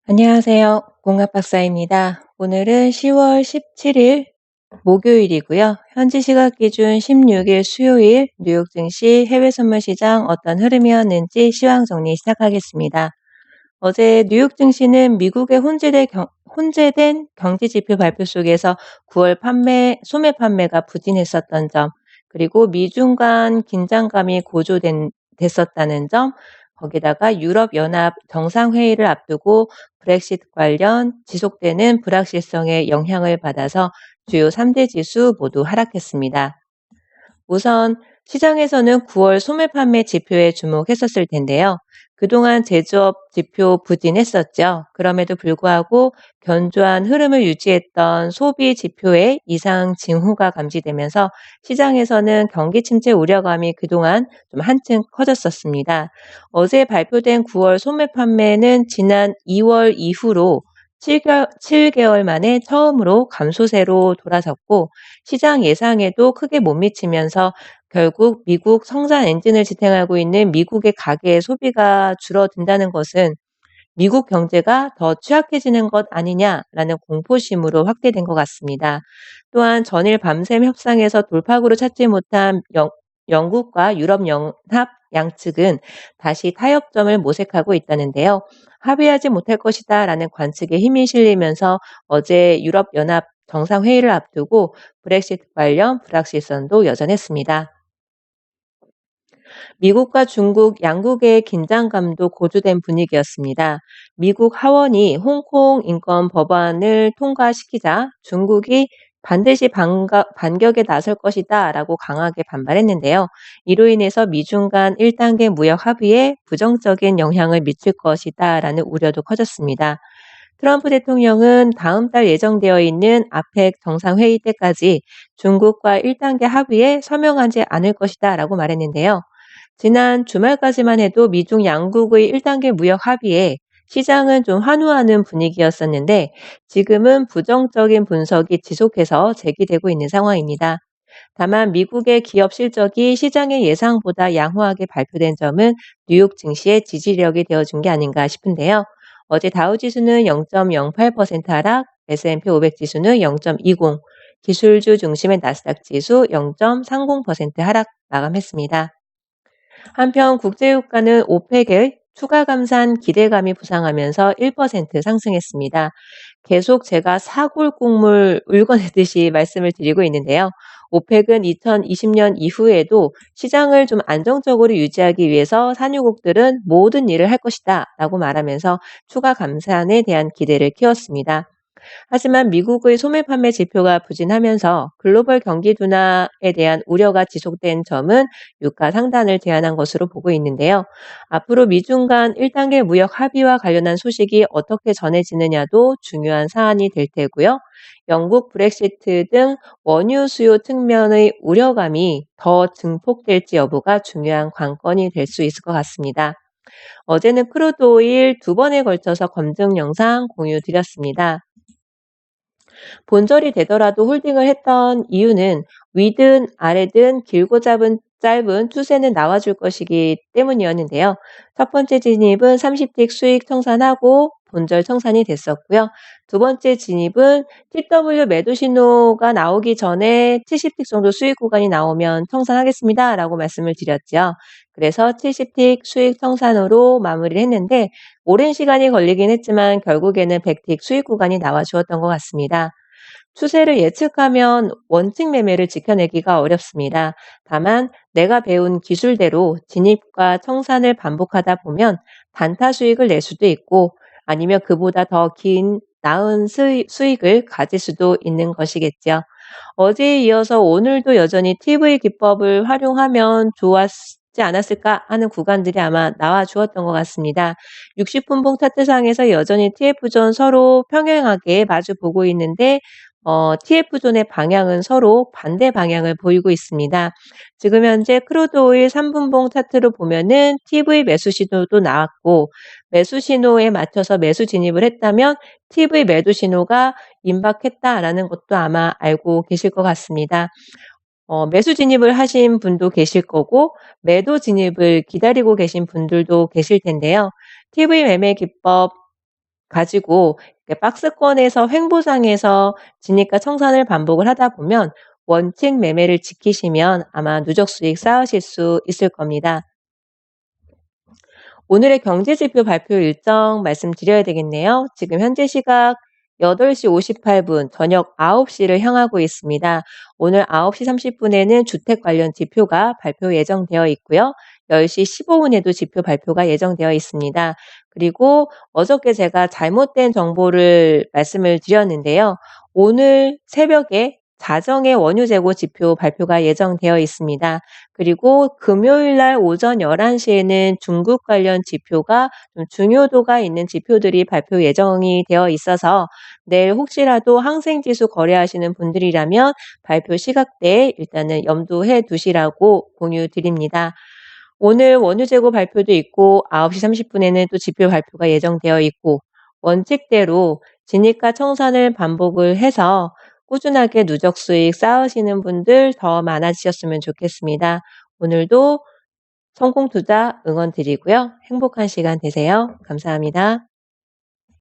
안녕하세요. 공학박사입니다. 오늘은 10월 17일 목요일이고요. 현지 시각 기준 16일 수요일 뉴욕 증시 해외 선물 시장 어떤 흐름이었는지 시황 정리 시작하겠습니다. 어제 뉴욕 증시는 미국의 혼재된 경제 지표 발표 속에서 9월 소매 판매가 부진했었던 점, 그리고 미중 간 긴장감이 됐었다는 점, 거기다가 유럽연합 정상회의를 앞두고 브렉시트 관련 지속되는 불확실성에 영향을 받아서 주요 3대 지수 모두 하락했습니다. 우선 시장에서는 9월 소매 판매 지표에 주목했었을 텐데요. 그동안 제조업 지표 부진했었죠. 그럼에도 불구하고 견조한 흐름을 유지했던 소비 지표의 이상 징후가 감지되면서 시장에서는 경기 침체 우려감이 그동안 좀 한층 커졌었습니다. 어제 발표된 9월 소매 판매는 지난 2월 이후로 7개월 만에 처음으로 감소세로 돌아섰고, 시장 예상에도 크게 못 미치면서 결국 미국 성장 엔진을 지탱하고 있는 미국의 가계 소비가 줄어든다는 것은 미국 경제가 더 취약해지는 것 아니냐라는 공포심으로 확대된 것 같습니다. 또한 전일 밤샘 협상에서 돌파구를 찾지 못한 영국과 유럽연합 양측은 다시 타협점을 모색하고 있다는데요. 합의하지 못할 것이다라는 관측에 힘이 실리면서 어제 유럽연합 정상회의를 앞두고 브렉시트 관련 불확실성도 여전했습니다. 미국과 중국 양국의 긴장감도 고조된 분위기였습니다. 미국 하원이 홍콩 인권 법안을 통과시키자 중국이 반드시 반격에 나설 것이다 라고 강하게 반발했는데요. 이로 인해서 미중 간 1단계 무역 합의에 부정적인 영향을 미칠 것이다 라는 우려도 커졌습니다. 트럼프 대통령은 다음 달 예정되어 있는 아펙 정상회의 때까지 중국과 1단계 합의에 서명하지 않을 것이다 라고 말했는데요. 지난 주말까지만 해도 미중 양국의 1단계 무역 합의에 시장은 좀 환호하는 분위기였었는데, 지금은 부정적인 분석이 지속해서 제기되고 있는 상황입니다. 다만 미국의 기업 실적이 시장의 예상보다 양호하게 발표된 점은 뉴욕 증시의 지지력이 되어준 게 아닌가 싶은데요. 어제 다우지수는 0.08% 하락, S&P 500 지수는 0.20, 기술주 중심의 나스닥 지수 0.30% 하락 마감했습니다. 한편 국제유가는 오펙의 추가 감산 기대감이 부상하면서 1% 상승했습니다. 계속 제가 사골국물 울거내듯이 말씀을 드리고 있는데요. 오펙은 2020년 이후에도 시장을 좀 안정적으로 유지하기 위해서 산유국들은 모든 일을 할 것이다 라고 말하면서 추가 감산에 대한 기대를 키웠습니다. 하지만 미국의 소매 판매 지표가 부진하면서 글로벌 경기 둔화에 대한 우려가 지속된 점은 유가 상단을 제한한 것으로 보고 있는데요. 앞으로 미중 간 1단계 무역 합의와 관련한 소식이 어떻게 전해지느냐도 중요한 사안이 될 테고요. 영국 브렉시트 등 원유 수요 측면의 우려감이 더 증폭될지 여부가 중요한 관건이 될 수 있을 것 같습니다. 어제는 크루드 오일 두 번에 걸쳐서 검증 영상 공유 드렸습니다. 본절이 되더라도 홀딩을 했던 이유는 위든 아래든 길고 짧은 추세는 나와줄 것이기 때문이었는데요. 첫 번째 진입은 30틱 수익 청산하고 본절 청산이 됐었고요. 두 번째 진입은 TW 매도 신호가 나오기 전에 70틱 정도 수익 구간이 나오면 청산하겠습니다 라고 말씀을 드렸죠. 그래서 70틱 수익 청산으로 마무리를 했는데, 오랜 시간이 걸리긴 했지만 결국에는 100틱 수익 구간이 나와 주었던 것 같습니다. 추세를 예측하면 원칙 매매를 지켜내기가 어렵습니다. 다만 내가 배운 기술대로 진입과 청산을 반복하다 보면 단타 수익을 낼 수도 있고, 아니면 그보다 더 긴 나은 수익을 가질 수도 있는 것이겠죠. 어제에 이어서 오늘도 여전히 TV 기법을 활용하면 좋았지 않았을까 하는 구간들이 아마 나와 주었던 것 같습니다. 60분봉 차트상에서 여전히 TF존 서로 평행하게 마주 보고 있는데, TF존의 방향은 서로 반대 방향을 보이고 있습니다. 지금 현재 크루드 오일 3분봉 차트로 보면은 TV 매수 신호도 나왔고, 매수 신호에 맞춰서 매수 진입을 했다면 TV 매도 신호가 임박했다라는 것도 아마 알고 계실 것 같습니다. 매수 진입을 하신 분도 계실 거고, 매도 진입을 기다리고 계신 분들도 계실 텐데요. TV 매매 기법 가지고 이렇게 박스권에서 횡보장에서 진입과 청산을 반복을 하다 보면 원칙 매매를 지키시면 아마 누적 수익 쌓으실 수 있을 겁니다. 오늘의 경제지표 발표 일정 말씀드려야 되겠네요. 지금 현재 시각 8시 58분, 저녁 9시를 향하고 있습니다. 오늘 9시 30분에는 주택 관련 지표가 발표 예정되어 있고요. 10시 15분에도 지표 발표가 예정되어 있습니다. 그리고 어저께 제가 잘못된 정보를 말씀을 드렸는데요. 오늘 새벽에 자정의 원유 재고 지표 발표가 예정되어 있습니다. 그리고 금요일 날 오전 11시에는 중국 관련 지표가 좀 중요도가 있는 지표들이 발표 예정이 되어 있어서 내일 혹시라도 항생지수 거래하시는 분들이라면 발표 시각대에 일단은 염두해 두시라고 공유 드립니다. 오늘 원유 재고 발표도 있고 9시 30분에는 또 지표 발표가 예정되어 있고 원칙대로 진입과 청산을 반복을 해서 꾸준하게 누적 수익 쌓으시는 분들 더 많아지셨으면 좋겠습니다. 오늘도 성공 투자 응원 드리고요. 행복한 시간 되세요. 감사합니다.